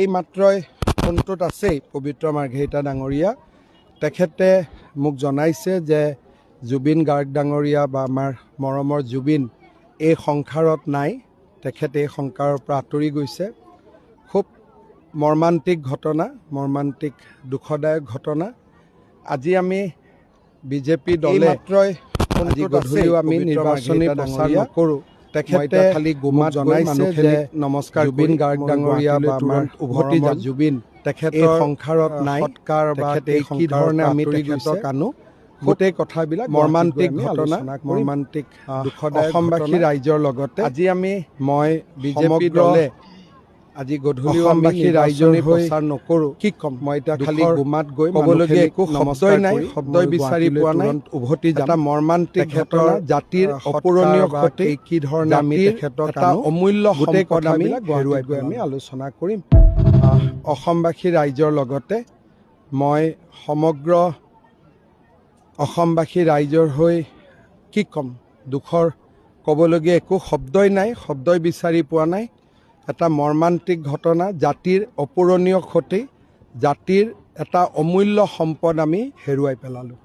এই মাত্ৰই ফোনটোত আছেই পবিত্ৰ মাৰ্ঘেৰিটা ডাঙৰীয়া তেখেতে মোক জনাইছে যে জুবিন গাৰ্গ ডাঙৰীয়া বা আমাৰ মৰমৰ জুবিন এই সংসাৰত নাই। তেখেতে এই সংসাৰৰ পৰা আঁতৰি গৈছে। খুব মৰ্মান্তিক ঘটনা, মৰ্মান্তিক দুখদায়ক ঘটনা। আজি আমি বিজেপি দলে গধূলিও আমি নিৰ্বাচনী প্ৰচাৰ নকৰোঁ। তেখেতে খালি গুমাত জনাইছে যে নমস্কাৰ জুবিন গাৰ্গ ডাঙৰীয়া বা আমাৰ উভতি যাম জুবিন তেখেতৰ সংসাৰত নাই। সৎকাৰ বা কি ধৰণে আমি তেখেতক আনো গোটেই কথাবিলাক মৰ্মান্তিক ঘটনা, মৰ্মান্তিক দুখদায়ক অসমবাসী ৰাইজৰ লগতে আজি মই বিজেপি দলে আজি গধূলিও অসমবাসী ৰাইজৰ প্ৰচাৰ নকৰোঁ। কি ক'ম মই এতিয়া খালি গুমাত গৈ ক'বলগীয়া একো শব্দই নাই, শব্দই বিচাৰি পোৱা নাই। উভতি যাম এটা মৰ্মান্তিক ঘটনা, জাতিৰ অপূৰণীয় ক্ষতি, কি ধৰণে আমি তেখেতক এটা অমূল্য সম্পদ আমি হেৰুৱাই গৈ আমি আলোচনা কৰিম। অসমবাসী ৰাইজৰ লগতে মই সমগ্ৰ অসমবাসী ৰাইজৰ হৈ কি ক'ম, দুখৰ ক'বলগীয়া একো শব্দই নাই, শব্দই বিচাৰি পোৱা নাই। এটা মৰ্মান্তিক ঘটনা, জাতিৰ অপূৰণীয় ক্ষতি, জাতিৰ এটা অমূল্য সম্পদ আমি হেৰুৱাই পেলালোঁ।